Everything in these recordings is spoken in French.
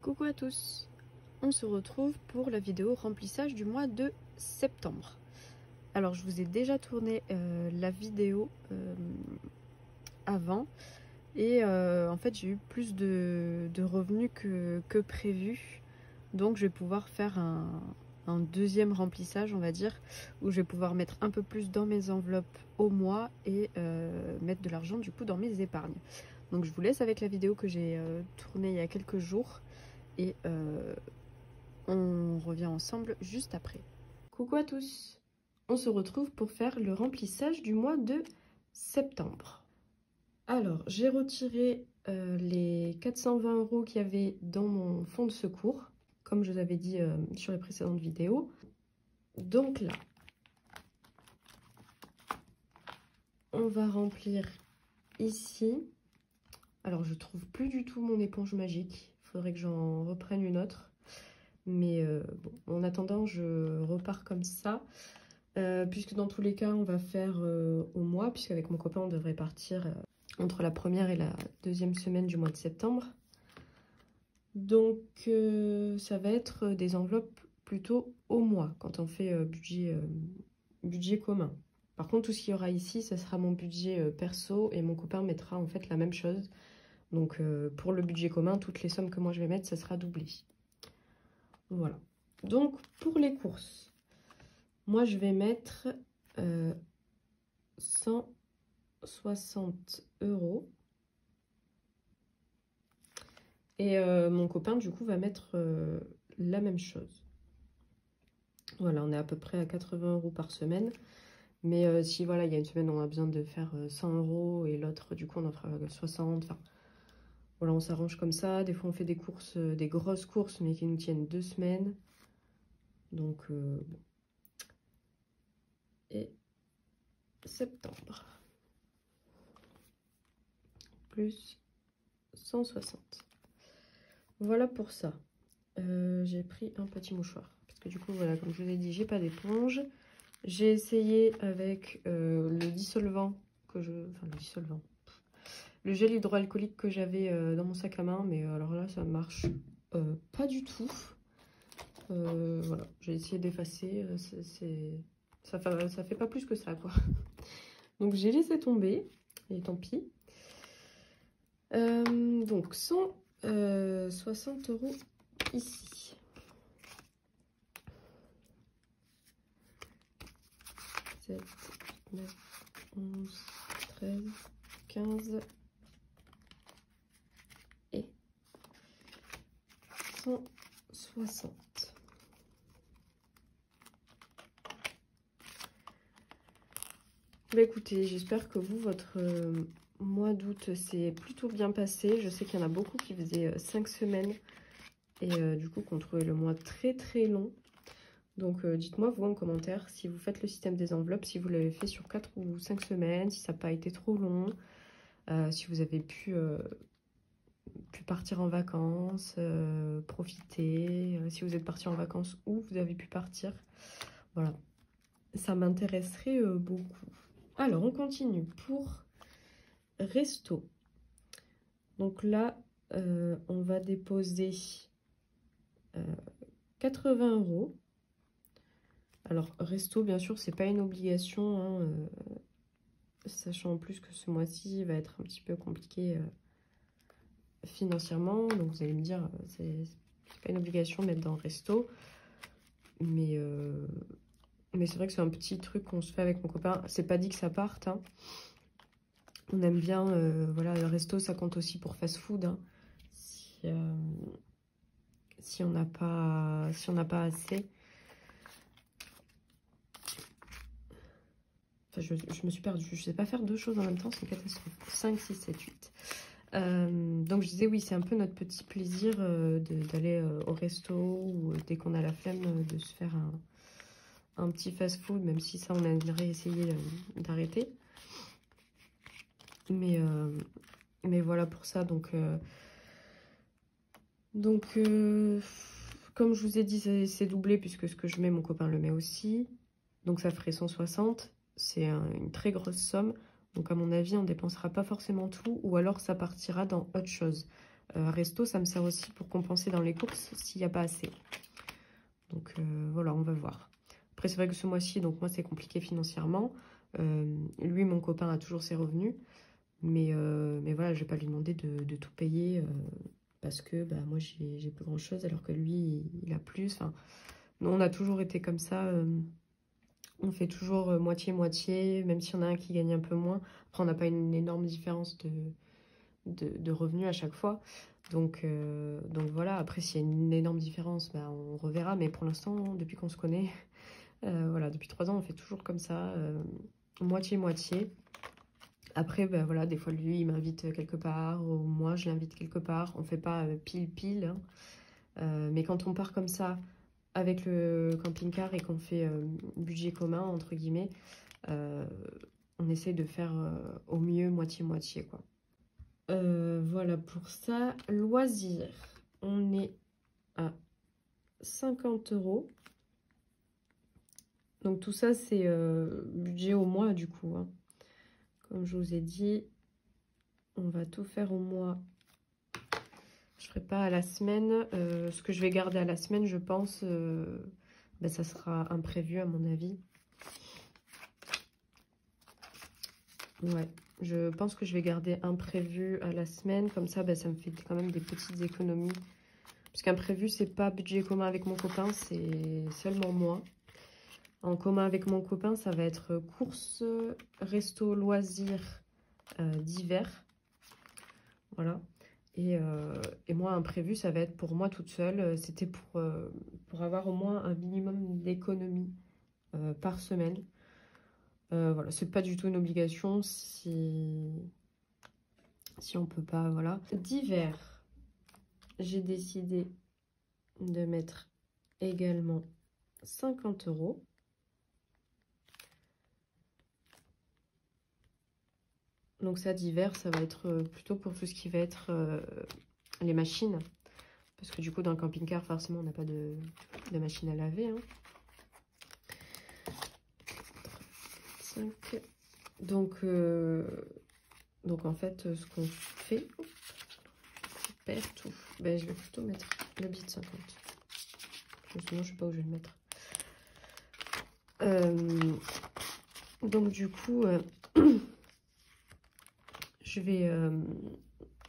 Coucou à tous, on se retrouve pour la vidéo remplissage du mois de septembre. Alors je vous ai déjà tourné la vidéo avant et en fait j'ai eu plus de revenus que prévu, donc je vais pouvoir faire un deuxième remplissage, on va dire, où je vais pouvoir mettre un peu plus dans mes enveloppes au mois et mettre de l'argent du coup dans mes épargnes. Donc je vous laisse avec la vidéo que j'ai tournée il y a quelques jours. Et on revient ensemble juste après. Coucou à tous, on se retrouve pour faire le remplissage du mois de septembre. Alors, j'ai retiré les 420 € qu'il y avait dans mon fonds de secours, comme je vous avais dit sur les précédentes vidéos. Donc là, on va remplir ici. Alors, je trouve plus du tout mon éponge magique. Il faudrait que j'en reprenne une autre. Mais bon, en attendant, je repars comme ça. Puisque dans tous les cas, on va faire au mois. Puisqu'avec mon copain, on devrait partir entre la première et la deuxième semaine du mois de septembre. Donc, ça va être des enveloppes plutôt au mois, quand on fait budget commun. Par contre, tout ce qu'il y aura ici, ça sera mon budget perso. Et mon copain mettra en fait la même chose. Donc, pour le budget commun, toutes les sommes que moi je vais mettre, ça sera doublé. Voilà. Donc, pour les courses, moi, je vais mettre 160 €. Et mon copain, du coup, va mettre la même chose. Voilà, on est à peu près à 80 € par semaine. Mais si, voilà, il y a une semaine, on a besoin de faire 100 € et l'autre, du coup, on en fera 60. Enfin, voilà, on s'arrange comme ça. Des fois, on fait des courses, des grosses courses, mais qui nous tiennent 2 semaines. Donc, bon. Et septembre. Plus 160. Voilà pour ça. J'ai pris un petit mouchoir. Parce que du coup, voilà, comme je vous ai dit, j'ai pas d'éponge. J'ai essayé avec le dissolvant que je... Enfin, le dissolvant. Le gel hydroalcoolique que j'avais dans mon sac à main. Mais alors là, ça marche pas du tout. Voilà, j'ai essayé d'effacer. Ça fait pas plus que ça, quoi. Donc, j'ai laissé tomber. Et tant pis. Donc, 160 € ici. 7, 9, 11, 13, 15 et 160. Bah écoutez, j'espère que vous, votre mois d'août s'est plutôt bien passé. Je sais qu'il y en a beaucoup qui faisaient 5 semaines et du coup qu'on trouvait le mois très très long. Donc dites-moi vous en commentaire si vous faites le système des enveloppes, si vous l'avez fait sur 4 ou 5 semaines, si ça n'a pas été trop long, si vous avez pu partir en vacances, profiter, si vous êtes parti en vacances où vous avez pu partir. Voilà, ça m'intéresserait beaucoup. Alors on continue pour resto. Donc là, on va déposer 80 €. Alors, resto, bien sûr, c'est pas une obligation, hein, sachant en plus que ce mois-ci va être un petit peu compliqué financièrement. Donc, vous allez me dire, c'est pas une obligation de mettre dans resto. Mais c'est vrai que c'est un petit truc qu'on se fait avec mon copain. C'est pas dit que ça parte, hein. On aime bien, voilà, le resto, ça compte aussi pour fast-food, hein. Si on n'a pas assez. Enfin, je me suis perdue. Je ne sais pas faire deux choses en même temps, c'est une catastrophe. 5, 6, 7, 8. Donc je disais, oui, c'est un peu notre petit plaisir d'aller au resto ou dès qu'on a la flemme de se faire un petit fast-food, même si ça, on aimerait essayer d'arrêter. Mais voilà pour ça. Donc comme je vous ai dit, c'est doublé puisque ce que je mets, mon copain le met aussi. Donc ça ferait 160. C'est une très grosse somme. Donc à mon avis, on ne dépensera pas forcément tout. Ou alors ça partira dans autre chose. Resto, ça me sert aussi pour compenser dans les courses s'il n'y a pas assez. Donc voilà, on va voir. Après, c'est vrai que ce mois-ci, donc moi, c'est compliqué financièrement. Lui, mon copain, a toujours ses revenus. Mais voilà, je vais pas lui demander de tout payer parce que bah, moi, j'ai plus grand-chose alors que lui, il a plus. Enfin, nous, on a toujours été comme ça. On fait toujours moitié-moitié, même s'il y en a un qui gagne un peu moins. Après, on n'a pas une énorme différence de revenus à chaque fois. Donc voilà, après, s'il y a une énorme différence, bah, on reverra. Mais pour l'instant, depuis qu'on se connaît, voilà, depuis 3 ans, on fait toujours comme ça, moitié-moitié. Après, ben voilà, des fois, lui, il m'invite quelque part, ou moi, je l'invite quelque part. On fait pas pile-pile, hein. Mais quand on part comme ça, avec le camping-car et qu'on fait budget commun, entre guillemets, on essaie de faire au mieux moitié-moitié, quoi. Voilà pour ça. Loisirs, on est à 50 €. Donc tout ça, c'est budget au mois, du coup, hein. Comme je vous ai dit, on va tout faire au mois. Je ferai pas à la semaine. Ce que je vais garder à la semaine, je pense, ben, ça sera imprévu à mon avis. Ouais, je pense que je vais garder imprévu à la semaine. Comme ça, ben, ça me fait quand même des petites économies. Parce qu'imprévu, c'est pas budget commun avec mon copain, c'est seulement moi. En commun avec mon copain, ça va être courses, resto, loisirs, d'hiver. Voilà. Et moi, imprévu, ça va être pour moi toute seule. C'était pour avoir au moins un minimum d'économie par semaine. Voilà, c'est pas du tout une obligation si on peut pas, voilà. D'hiver, j'ai décidé de mettre également 50 €. Donc ça, d'hiver, ça va être plutôt pour tout ce qui va être les machines. Parce que du coup, dans le camping-car, forcément, on n'a pas de machine à laver, hein. 5. Donc en fait, ce qu'on fait... Je perds tout. Ben, je vais plutôt mettre le billet de 50. Sinon, je sais pas où je vais le mettre. Donc du coup, je vais...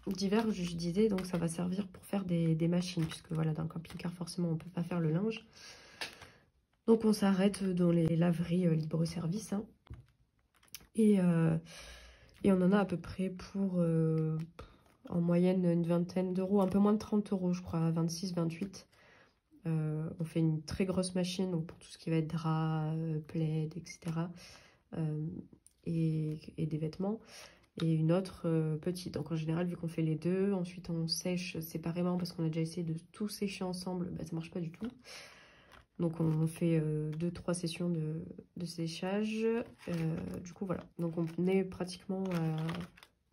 d'hiver, je disais, donc ça va servir pour faire des machines. Puisque voilà, dans le camping-car, forcément, on ne peut pas faire le linge. Donc on s'arrête dans les laveries libre-service, hein. Et on en a à peu près pour, en moyenne, une vingtaine d'euros. Un peu moins de 30 € je crois, 26, 28. On fait une très grosse machine, donc pour tout ce qui va être drap, plaid, etc. Et des vêtements. Et une autre petite. Donc en général, vu qu'on fait les deux, ensuite on sèche séparément parce qu'on a déjà essayé de tout sécher ensemble, bah, ça marche pas du tout. Donc on fait 2-3 sessions de séchage. Du coup voilà, donc on est pratiquement à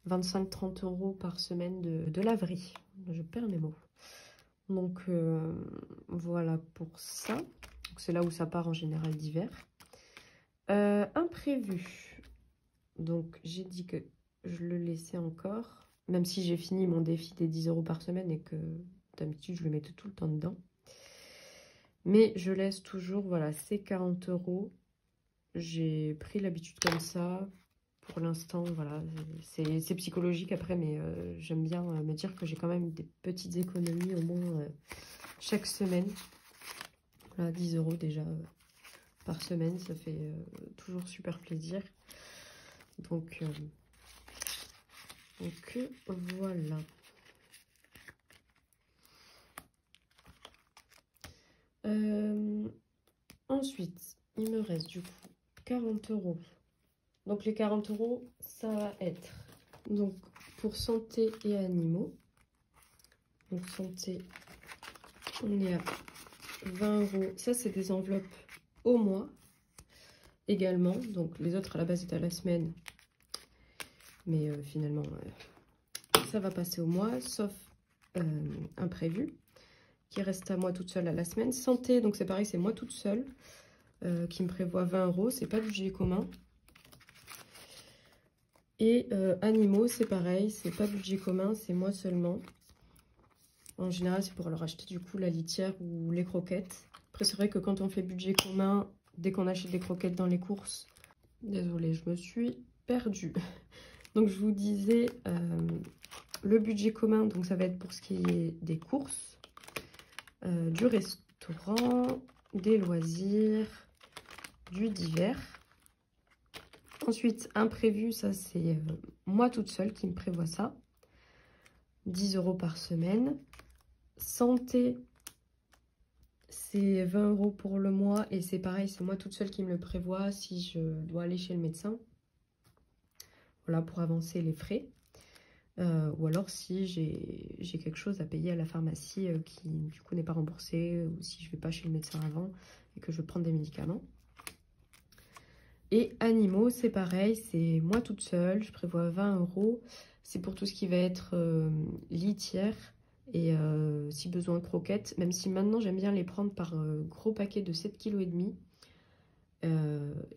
25-30 € par semaine de laverie. Je perds mes mots. Donc voilà pour ça. C'est là où ça part en général d'hiver. Imprévu. Donc j'ai dit que je le laissais encore. Même si j'ai fini mon défi des 10 € par semaine et que d'habitude je le mettais tout le temps dedans. Mais je laisse toujours, voilà, ces 40 €. J'ai pris l'habitude comme ça. Pour l'instant, voilà, c'est psychologique après, mais j'aime bien me dire que j'ai quand même des petites économies au moins chaque semaine. Voilà, 10 € déjà par semaine, ça fait toujours super plaisir. Donc voilà. Ensuite, il me reste du coup 40 €. Donc les 40 €, ça va être donc pour santé et animaux. Donc santé, on est à 20 €. Ça, c'est des enveloppes au mois également. Donc les autres à la base étaient à la semaine. Mais finalement, ça va passer au mois, sauf imprévu, qui reste à moi toute seule à la semaine. Santé, donc c'est pareil, c'est moi toute seule, qui me prévoit 20 €. C'est pas budget commun. Et animaux, c'est pareil, c'est pas budget commun, c'est moi seulement. En général, c'est pour leur acheter du coup la litière ou les croquettes. Après, c'est vrai que quand on fait budget commun, dès qu'on achète des croquettes dans les courses... Désolée, je me suis perdue. Donc, je vous disais, le budget commun, donc ça va être pour ce qui est des courses, du restaurant, des loisirs, du divers. Ensuite, imprévu, ça c'est moi toute seule qui me prévoit ça. 10 € par semaine. Santé, c'est 20 € pour le mois et c'est pareil, c'est moi toute seule qui me le prévoit si je dois aller chez le médecin. Voilà, pour avancer les frais. Ou alors si j'ai quelque chose à payer à la pharmacie qui du coup n'est pas remboursé, ou si je vais pas chez le médecin avant et que je veux prendre des médicaments. Et animaux, c'est pareil, c'est moi toute seule, je prévois 20 €. C'est pour tout ce qui va être litière et si besoin croquettes, même si maintenant j'aime bien les prendre par gros paquet de 7,5 kg.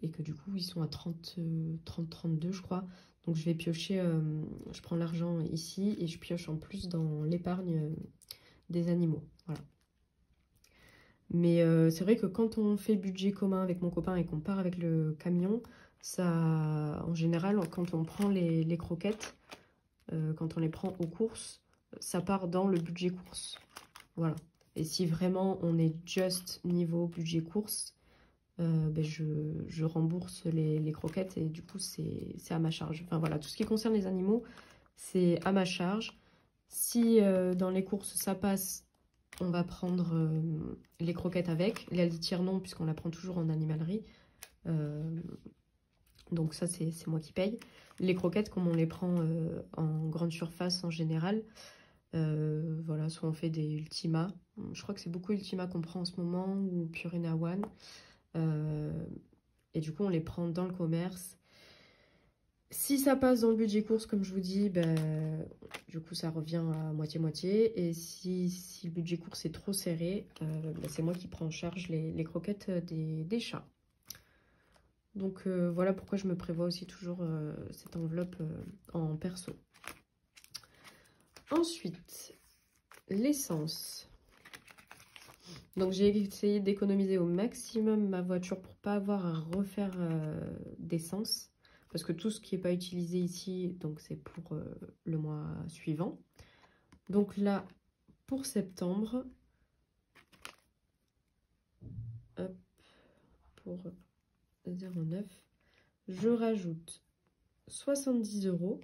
Et que du coup ils sont à 30-32 je crois. Donc je vais piocher, je prends l'argent ici et je pioche en plus dans l'épargne des animaux. Voilà. Mais c'est vrai que quand on fait budget commun avec mon copain et qu'on part avec le camion, ça, en général, quand on prend les croquettes, quand on les prend aux courses, ça part dans le budget course. Voilà. Et si vraiment on est just niveau budget course, ben je rembourse les croquettes et du coup c'est à ma charge. Enfin voilà, tout ce qui concerne les animaux, c'est à ma charge. Si dans les courses ça passe, on va prendre les croquettes avec. La litière non, puisqu'on la prend toujours en animalerie. Donc ça c'est moi qui paye. Les croquettes, comme on les prend en grande surface en général, voilà, soit on fait des Ultima. Je crois que c'est beaucoup Ultima qu'on prend en ce moment, ou Purina One. Et du coup on les prend dans le commerce. Si ça passe dans le budget course, comme je vous dis, ben, du coup ça revient à moitié-moitié. Et si le budget course est trop serré, ben, c'est moi qui prends en charge les croquettes des chats. Donc voilà pourquoi je me prévois aussi toujours cette enveloppe en perso. Ensuite, l'essence. Donc j'ai essayé d'économiser au maximum ma voiture pour pas avoir à refaire d'essence. Parce que tout ce qui n'est pas utilisé ici, donc c'est pour le mois suivant. Donc là, pour septembre, hop, pour 0,9, je rajoute 70 €.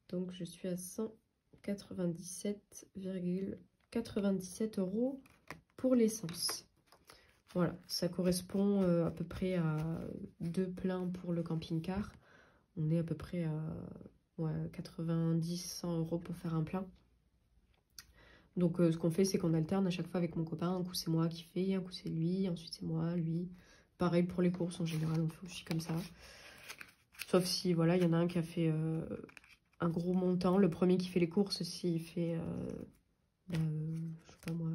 Donc je suis à 197,97 € pour l'essence. Voilà, ça correspond à peu près à 2 pleins pour le camping-car. On est à peu près à 90-100 € pour faire un plein. Donc ce qu'on fait, c'est qu'on alterne à chaque fois avec mon copain. Un coup c'est moi qui fais, un coup c'est lui, ensuite c'est moi, lui. Pareil pour les courses, en général on fait aussi comme ça. Sauf si voilà, il y en a un qui a fait un gros montant. Le premier qui fait les courses, s'il fait je sais pas moi,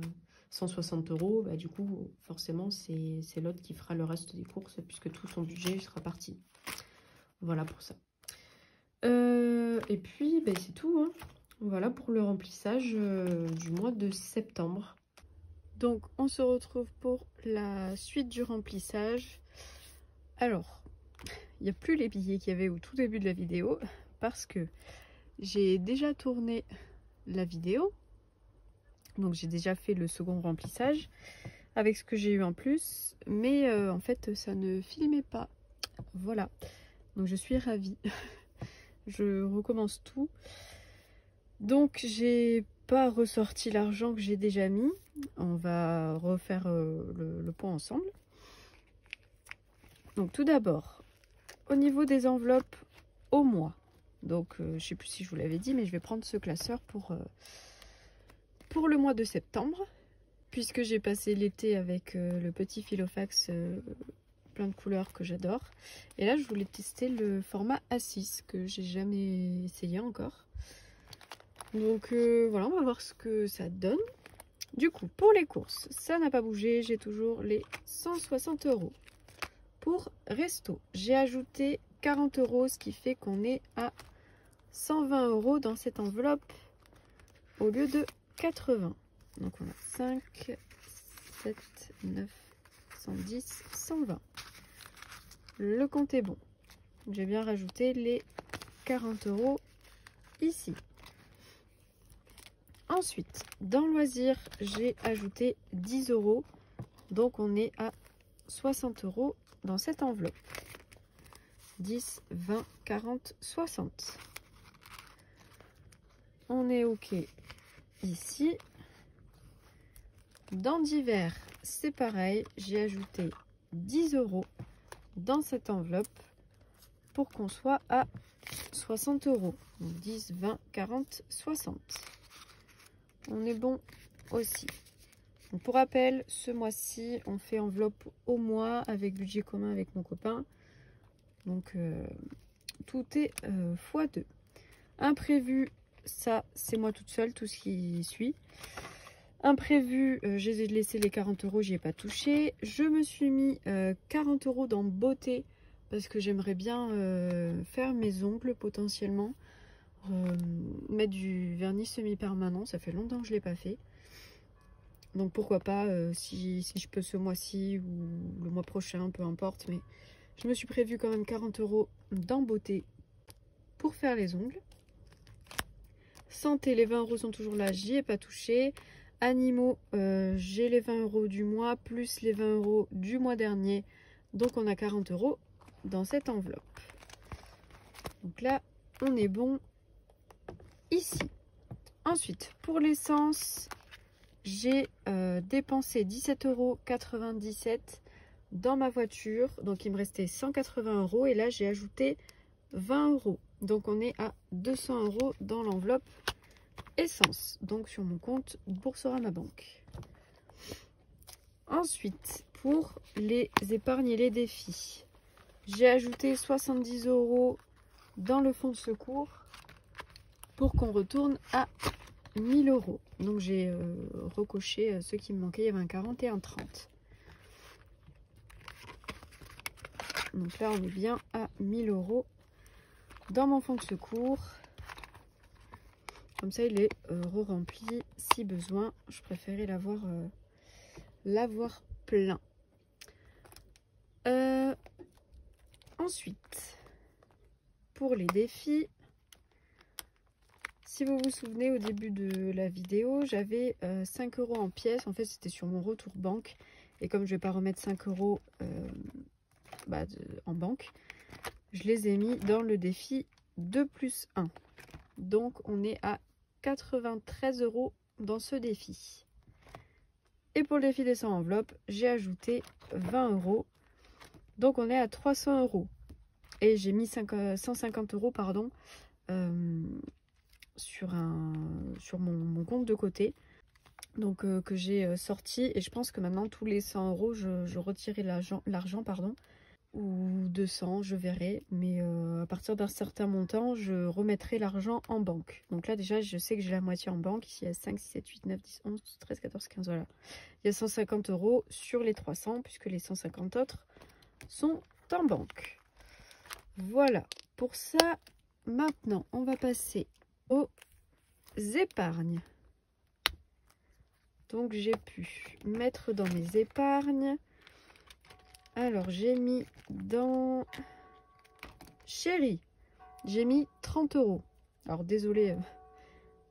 160 €, bah, du coup forcément c'est l'autre qui fera le reste des courses puisque tout son budget sera parti. Voilà pour ça. Et puis bah, c'est tout, hein. Voilà pour le remplissage du mois de septembre. Donc on se retrouve pour la suite du remplissage. Alors, il n'y a plus les billets qu'il y avait au tout début de la vidéo parce que j'ai déjà tourné la vidéo. Donc j'ai déjà fait le second remplissage avec ce que j'ai eu en plus. Mais en fait ça ne filmait pas. Voilà. Donc je suis ravie. Je recommence tout. Donc j'ai pas ressorti l'argent que j'ai déjà mis. On va refaire le point ensemble. Donc tout d'abord, au niveau des enveloppes au mois. Donc je sais plus si je vous l'avais dit, mais je vais prendre ce classeur pour le mois de septembre. Puisque j'ai passé l'été avec le petit Filofax plein de couleurs que j'adore. Et là je voulais tester le format A6 que j'ai jamais essayé encore. Donc voilà, on va voir ce que ça donne. Du coup, pour les courses, ça n'a pas bougé. J'ai toujours les 160 €. Pour resto, j'ai ajouté 40 €, ce qui fait qu'on est à 120 € dans cette enveloppe au lieu de 80. Donc on a 5, 7, 9, 110, 120. Le compte est bon. J'ai bien rajouté les 40 € ici. Ensuite, dans loisirs, j'ai ajouté 10 €. Donc on est à 60 € dans cette enveloppe. 10, 20, 40, 60. On est OK ici. Dans divers, c'est pareil. J'ai ajouté 10 € dans cette enveloppe pour qu'on soit à 60 €. Donc 10, 20, 40, 60. On est bon aussi. Donc pour rappel, ce mois-ci, on fait enveloppe au mois avec budget commun avec mon copain. Donc tout est x2. Imprévu, ça c'est moi toute seule, tout ce qui suit. Imprévu, j'ai laissé les 40 €, j'y ai pas touché. Je me suis mis 40 € dans beauté parce que j'aimerais bien faire mes ongles potentiellement. Mettre du vernis semi-permanent, ça fait longtemps que je l'ai pas fait. Donc pourquoi pas, si je peux ce mois-ci ou le mois prochain, peu importe. Mais je me suis prévu quand même 40 € dans beauté pour faire les ongles. Santé, les 20 € sont toujours là, j'y ai pas touché. Animaux, j'ai les 20 € du mois plus les 20 € du mois dernier. Donc on a 40 € dans cette enveloppe. Donc là, on est bon ici. Ensuite, pour l'essence, j'ai dépensé 17,97 € dans ma voiture. Donc il me restait 180 € et là j'ai ajouté 20 €. Donc on est à 200 € dans l'enveloppe essence. Donc sur mon compte Boursorama Banque. Ensuite, pour les épargnes et les défis, j'ai ajouté 70 € dans le fonds de secours pour qu'on retourne à 1000 €. Donc j'ai recoché ceux qui me manquaient. Il y avait un 40 et un 30. Donc là on est bien à 1000 € dans mon fonds de secours. Comme ça il est re-rempli si besoin. Je préférais l'avoir plein. Ensuite, pour les défis, si vous vous souvenez, au début de la vidéo, j'avais 5 € en pièces. En fait, c'était sur mon retour banque. Et comme je ne vais pas remettre 5 € en banque, je les ai mis dans le défi 2+1. Donc, on est à 93 € dans ce défi. Et pour le défi des 100 enveloppes, j'ai ajouté 20 €. Donc, on est à 300 €. Et j'ai mis 150 € pardon, sur mon compte de côté. Donc, que j'ai sorti. Et je pense que maintenant, tous les 100 €, je retirerai l'argent, pardon. Ou 200, je verrai. Mais à partir d'un certain montant, je remettrai l'argent en banque. Donc là, déjà, je sais que j'ai la moitié en banque. Ici, il y a 5, 6, 7, 8, 9, 10, 11, 12, 13, 14, 15, voilà. Il y a 150 € sur les 300, puisque les 150 autres sont en banque. Voilà, pour ça, maintenant, on va passer aux épargnes. Donc, j'ai pu mettre dans mes épargnes. Alors, j'ai mis dans Chéri, j'ai mis 30 €. Alors, désolé,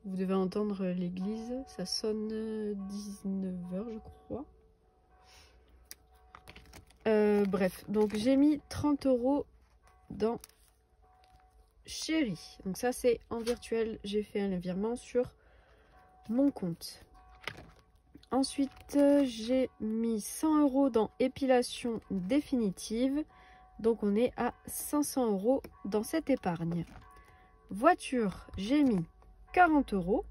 vous devez entendre l'église. Ça sonne 19 h, je crois. Bref, donc j'ai mis 30 € dans Chéri. Donc ça, c'est en virtuel. J'ai fait un virement sur mon compte. Ensuite, j'ai mis 100 € dans épilation définitive. Donc, on est à 500 € dans cette épargne. Voiture, j'ai mis 40 €.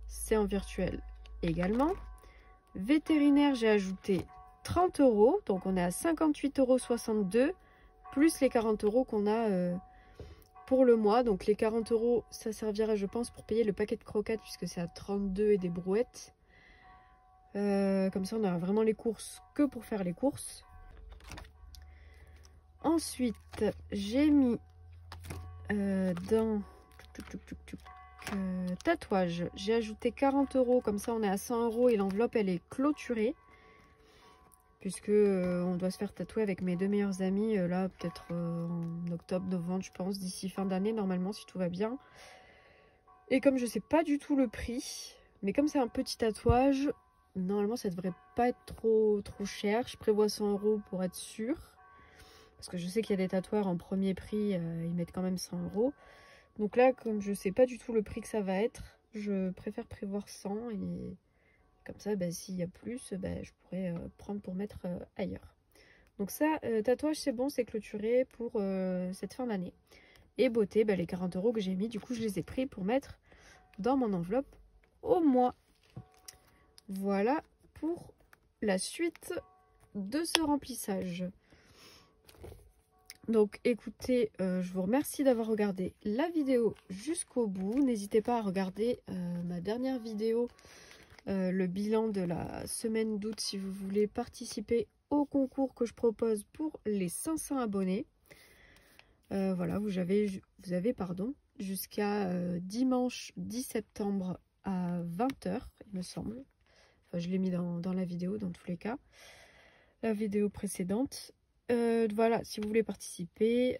C'est en virtuel également. Vétérinaire, j'ai ajouté 30 €. Donc, on est à 58,62 € plus les 40 € qu'on a pour le mois. Donc, les 40 €, ça servira, je pense, pour payer le paquet de croquettes puisque c'est à 32 et des brouettes. Comme ça, on aura vraiment les courses que pour faire les courses. Ensuite, j'ai mis dans tatouage. J'ai ajouté 40 €, comme ça on est à 100 € et l'enveloppe elle est clôturée. Puisque on doit se faire tatouer avec mes 2 meilleures amies, là peut-être en octobre, novembre je pense, d'ici fin d'année normalement si tout va bien. Et comme je sais pas du tout le prix, mais comme c'est un petit tatouage, normalement ça devrait pas être trop cher. Je prévois 100 € pour être sûre. Parce que je sais qu'il y a des tatoueurs en premier prix, ils mettent quand même 100 €. Donc là, comme je sais pas du tout le prix que ça va être, je préfère prévoir 100 et comme ça, bah, s'il y a plus, bah, je pourrais prendre pour mettre ailleurs. Donc ça, tatouage, c'est bon, c'est clôturé pour cette fin d'année. Et beauté, bah, les 40 € que j'ai mis, du coup, je les ai pris pour mettre dans mon enveloppe au mois. Voilà pour la suite de ce remplissage. Donc écoutez, je vous remercie d'avoir regardé la vidéo jusqu'au bout. N'hésitez pas à regarder ma dernière vidéo, le bilan de la semaine d'août si vous voulez participer au concours que je propose pour les 500 abonnés. Voilà, vous avez jusqu'à dimanche 10 septembre à 20 h, il me semble. Enfin, je l'ai mis dans la vidéo dans tous les cas. La vidéo précédente. Voilà, si vous voulez participer,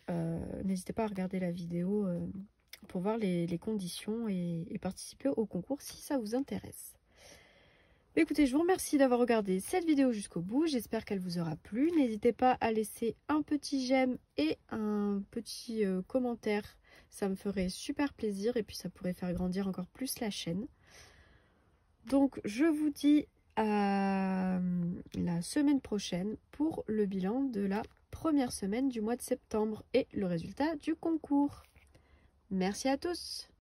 n'hésitez pas à regarder la vidéo pour voir les conditions et participer au concours si ça vous intéresse. Écoutez, je vous remercie d'avoir regardé cette vidéo jusqu'au bout. J'espère qu'elle vous aura plu. N'hésitez pas à laisser un petit j'aime et un petit commentaire. Ça me ferait super plaisir et puis ça pourrait faire grandir encore plus la chaîne. Donc, je vous dis à la semaine prochaine pour le bilan de la première semaine du mois de septembre et le résultat du concours. Merci à tous!